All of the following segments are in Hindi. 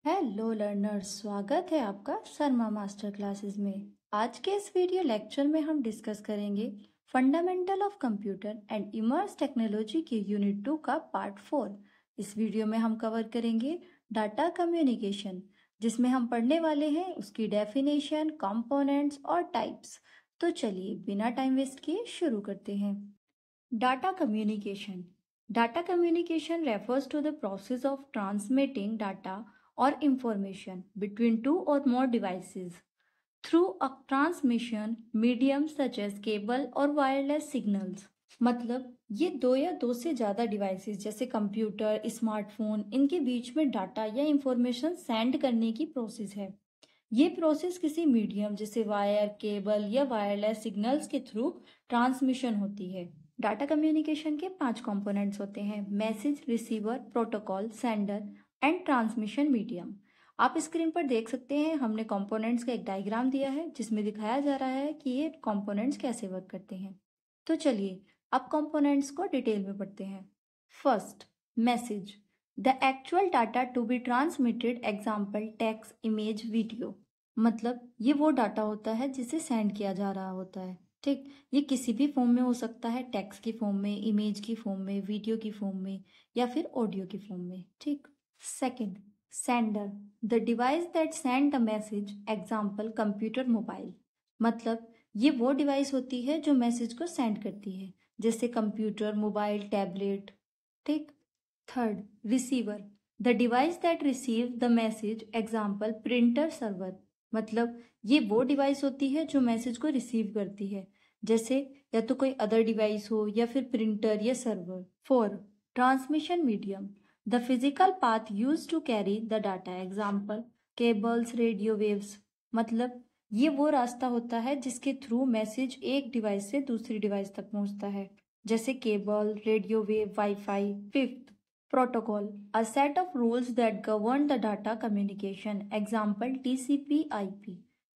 हेलो लर्नर्स, स्वागत है आपका शर्मा मास्टर क्लासेस में। आज के इस वीडियो लेक्चर में हम डिस्कस करेंगे fundamental of computer and immerse technology के यूनिट 2 का पार्ट 4। इस वीडियो में हम कवर करेंगे डाटा कम्युनिकेशन, जिसमें हम पढ़ने वाले हैं उसकी डेफिनेशन, कंपोनेंट्स और टाइप्स। तो चलिए बिना टाइम वेस्ट किए शुरू करते हैं। Data communication. Data communication refers to the process of transmitting data or information between two or more devices through a transmission medium such as cable or wireless signals. मतलब ये दो या दो से ज़्यादा डिवाइसेस जैसे कंप्यूटर, स्मार्टफोन, इनके बीच में डाटा या इंफॉर्मेशन सेंड करने की प्रोसेस है। ये प्रोसेस किसी मीडियम जैसे वायर, केबल या वायरलेस सिग्नल्स के थ्रू ट्रांसमिशन होती है। डाटा कम्युनिकेशन के 5 कंपोनेंट्स होते हैं: message, receiver, protocol, sender and transmission medium. आप स्क्रीन पर देख सकते हैं, हमने कंपोनेंट्स का एक डायग्राम दिया है जिसमें दिखाया जा रहा है कि ये कंपोनेंट्स कैसे वर्क करते हैं। तो चलिए अब कंपोनेंट्स को डिटेल में पढ़ते हैं। First, message, the actual data to be transmitted, example text, image, video. मतलब ये वो डाटा होता है जिसे सेंड किया जा रहा होता है। ठीक, ये किसी भी फॉर्म में हो सकता है, टेक्स्ट की फॉर्म में, इमेज की फॉर्म में, वीडियो की फॉर्म में या फिर ऑडियो की फॉर्म में। ठीक। Second, sender, the device that send the message, example computer, mobile. मतलब ये वो डिवाइस होती है जो मैसेज को सेंड करती है, जैसे कंप्यूटर, मोबाइल, टैबलेट। ठीक। Third, receiver, the device that receive the message, example printer, server. मतलब ये वो डिवाइस होती है जो मैसेज को रिसीव करती है, जैसे या तो कोई अदर डिवाइस हो या फिर प्रिंटर या server. Four, transmission medium, the physical path use to carry the data, example cables, radio waves. मतलब ये वो रास्ता होता है जिसके थ्रू मैसेज एक डिवाइस से दूसरी डिवाइस तक पहुंचता है, जैसे cable, radio wave, wifi. Fifth, protocol, a set of rules that govern the data communication, example TCP/IP।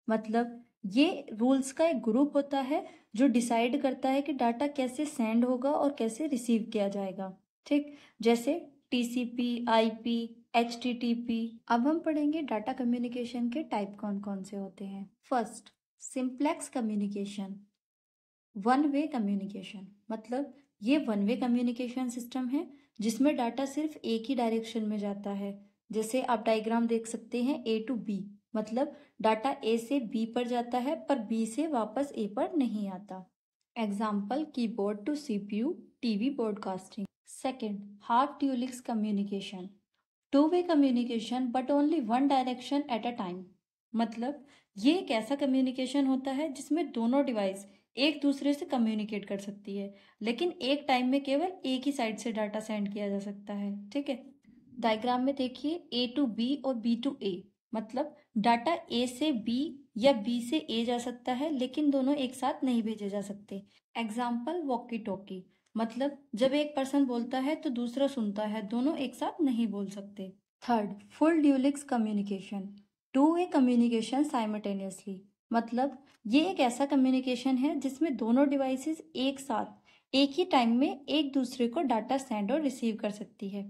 मतलब ये रूल्स का एक ग्रुप होता है जो डिसाइड करता है कि डाटा कैसे सेंड होगा और कैसे रिसीव किया जाएगा। ठीक, जैसे TCP, IP, HTTP। अब हम पढ़ेंगे डाटा कम्युनिकेशन के टाइप कौन कौन से होते हैं। First, simplex communication, one way communication. मतलब ये वन वे कम्युनिकेशन सिस्टम है जिसमें डाटा सिर्फ एक ही डायरेक्शन में जाता है, जैसे आप डायग्राम देख सकते हैं A to B। मतलब डाटा A से B पर जाता है पर B से वापस A पर नहीं आता। Example keyboard to CPU, TV broadcasting. Second, half duplex communication, two way communication but only one direction at a time. मतलब ये एक ऐसा कम्युनिकेशन होता है जिसमें दोनों डिवाइस एक दूसरे से कम्युनिकेट कर सकती है, लेकिन एक टाइम में केवल एक ही साइड से डाटा सेंड किया जा सकता है। ठीक है, डायग्राम में देखिए A to B और B to A। मतलब डाटा A से B या B से A जा सकता है, लेकिन दोनों एक साथ नहीं भेजे जा सकते। Example walkie talkie. मतलब जब एक पर्सन बोलता है तो दूसरा सुनता है, दोनों एक साथ नहीं बोल सकते। Third, full duplex communication, two way communication simultaneously. मतलब ये एक ऐसा कम्युनिकेशन है जिसमें दोनों डिवाइसेस एक साथ एक ही टाइम में एक दूसरे को डाटा सेंड और रिसीव कर सकती है।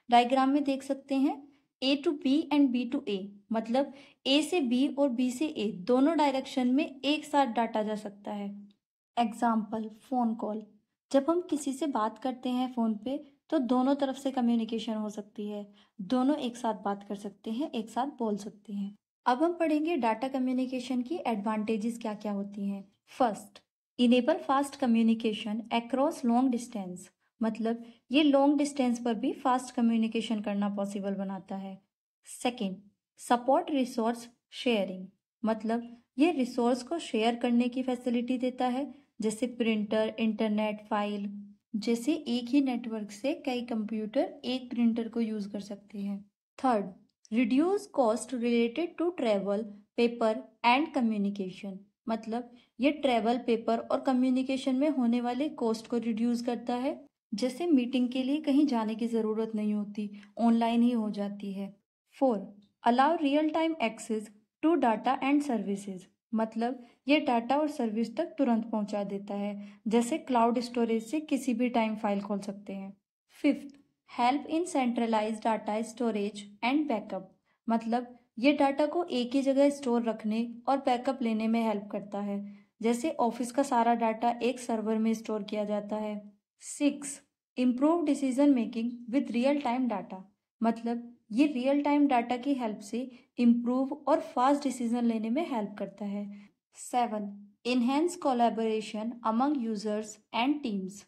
डायग्राम में देख सकते हैं A to B and B to A। मतलब A से B और B से A दोनों डायरेक्शन में एक साथ डाटा जा सकता है। एग्जाम्पल फोन कॉल, जब हम किसी से बात करते हैं फोन पे तो दोनों तरफ से कम्युनिकेशन हो सकती है, दोनों एक साथ बात कर सकते हैं, एक साथ बोल सकते हैं। अब हम पढ़ेंगे डाटा कम्युनिकेशन की एडवांटेजेस क्या क्या होती हैं। First, enable fast communication across long distance. मतलब ये लॉन्ग डिस्टेंस पर भी फास्ट कम्युनिकेशन करना पॉसिबल बनाता है। Second, support resource sharing. मतलब ये रिसोर्स को शेयर करने की फैसिलिटी देता है, जैसे प्रिंटर, इंटरनेट, फाइल। जैसे एक ही नेटवर्क से कई कंप्यूटर एक प्रिंटर को यूज कर सकते हैं। Third, reduce cost related to travel, paper and communication. मतलब ये ट्रेवल, पेपर और कम्युनिकेशन में होने वाले कॉस्ट को रिड्यूस करता है, जैसे मीटिंग के लिए कहीं जाने की ज़रूरत नहीं होती, ऑनलाइन ही हो जाती है। Four, allow real time access to data and services. मतलब ये डाटा और सर्विस तक तुरंत पहुंचा देता है, जैसे क्लाउड स्टोरेज से किसी भी टाइम फाइल खोल सकते हैं। Fifth, help in centralise data storage and backup. मतलब ये डाटा को एक ही जगह स्टोर रखने और बैकअप लेने में हेल्प करता है। जैसे ऑफिस का सारा डाटा एक सर्वर में स्टोर किया जाता है। 6. Improve decision making with real time data. मतलब ये रियल टाइम डाटा की हेल्प से इम्प्रूव और फास्ट डिसीजन लेने में हेल्प करता है। 7. Enhance collaboration among users and teams.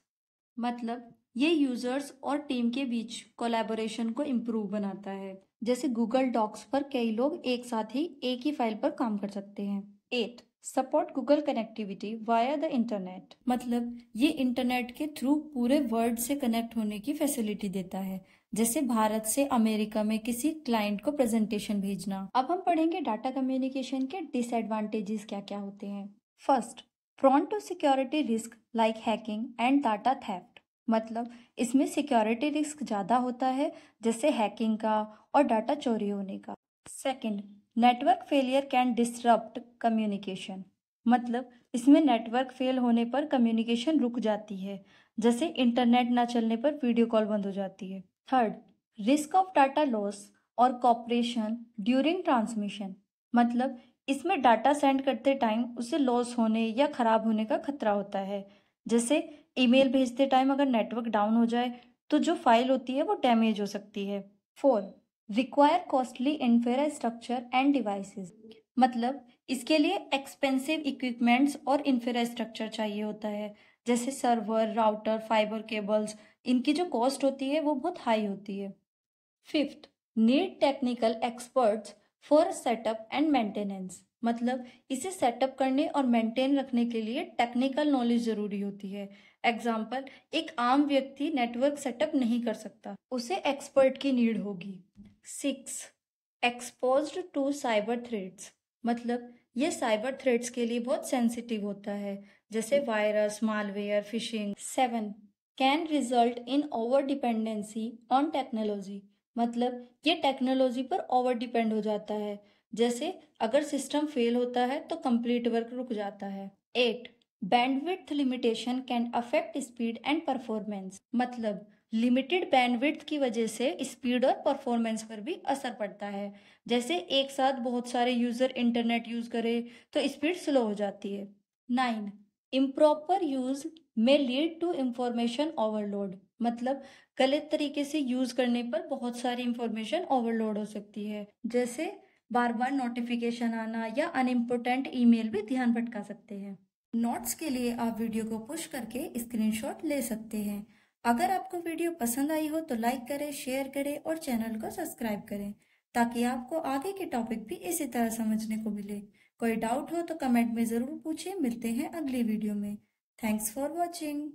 मतलब ये यूजर्स और टीम के बीच कोलैबोरेशन को इम्प्रूव बनाता है। जैसे गूगल डॉक्स पर कई लोग एक साथ ही एक ही फाइल पर काम कर सकते हैं। 8. Support Google connectivity via the internet. मतलब ये इंटरनेट के थ्रू पूरे वर्ल्ड से कनेक्ट होने की फैसिलिटी देता है। जैसे भारत से अमेरिका में किसी क्लाइंट को प्रेजेंटेशन भेजना। अब हम पढ़ेंगे डाटा कम्युनिकेशन के डिसएडवांटेजेस क्या क्या होते हैं। First, prone to security risk like hacking and data theft। मतलब इसमें सिक्योरिटी रिस्क ज़्यादा होता है, जैसे हैकिंग का और डाटा चोरी होने का। Second, network failure can disrupt communication. मतलब इसमें नेटवर्क फेल होने पर कम्युनिकेशन रुक जाती है, जैसे इंटरनेट ना चलने पर वीडियो कॉल बंद हो जाती है। Third, risk of data loss और कॉपरेशन ड्यूरिंग ट्रांसमिशन। मतलब इसमें डाटा सेंड करते टाइम उसे लॉस होने या ख़राब होने का खतरा होता है। जैसे ईमेल भेजते टाइम अगर नेटवर्क डाउन हो जाए तो जो फाइल होती है वो डैमेज हो सकती है। 4. Require costly infrastructure end devices. मतलब इसके लिए एक्सपेंसिव इक्विपमेंट्स और इंफ्रास्ट्रक्चर चाहिए होता है, जैसे सर्वर, राउटर, फाइबर केबल्स। इनकी जो कॉस्ट होती है वो बहुत हाई होती है। 5th, need technical experts for setup and maintenance. मतलब इसे सेटअप करने और मेंटेन रखने के लिए टेक्निकल नॉलेज ज़रूरी होती है। एग्जाम्पल, एक आम व्यक्ति नेटवर्क सेटअप नहीं कर सकता, उसे एक्सपर्ट की नीड होगी। 6. Exposed to cyber threats. मतलब ये साइबर थ्रेट्स के लिए बहुत सेंसिटिव होता है, जैसे virus, malware, fishing. 7. Can result in over dependency on technology. मतलब ये टेक्नोलॉजी पर ओवर डिपेंड हो जाता है, जैसे अगर सिस्टम फेल होता है तो कंप्लीट वर्क रुक जाता है। 8. Bandwidth limitation can affect speed and performance. मतलब लिमिटेड बैंडविड्थ की वजह से स्पीड और परफॉर्मेंस पर भी असर पड़ता है। जैसे एक साथ बहुत सारे यूज़र इंटरनेट यूज़ करे तो स्पीड स्लो हो जाती है। 9. इम्प्रॉपर यूज़ में लीड टू इंफॉर्मेशन ओवरलोड। मतलब गलत तरीके से यूज़ करने पर बहुत सारी इंफॉर्मेशन ओवरलोड हो सकती है, जैसे बार बार नोटिफिकेशन आना या अनइम्पोर्टेंट ईमेल भी ध्यान भटका सकते हैं। नोट्स के लिए आप वीडियो को पुश करके स्क्रीनशॉट ले सकते हैं। अगर आपको वीडियो पसंद आई हो तो लाइक करें, शेयर करें और चैनल को सब्सक्राइब करें, ताकि आपको आगे के टॉपिक भी इसी तरह समझने को मिले। कोई डाउट हो तो कमेंट में ज़रूर पूछें। मिलते हैं अगली वीडियो में। Thanks for watching.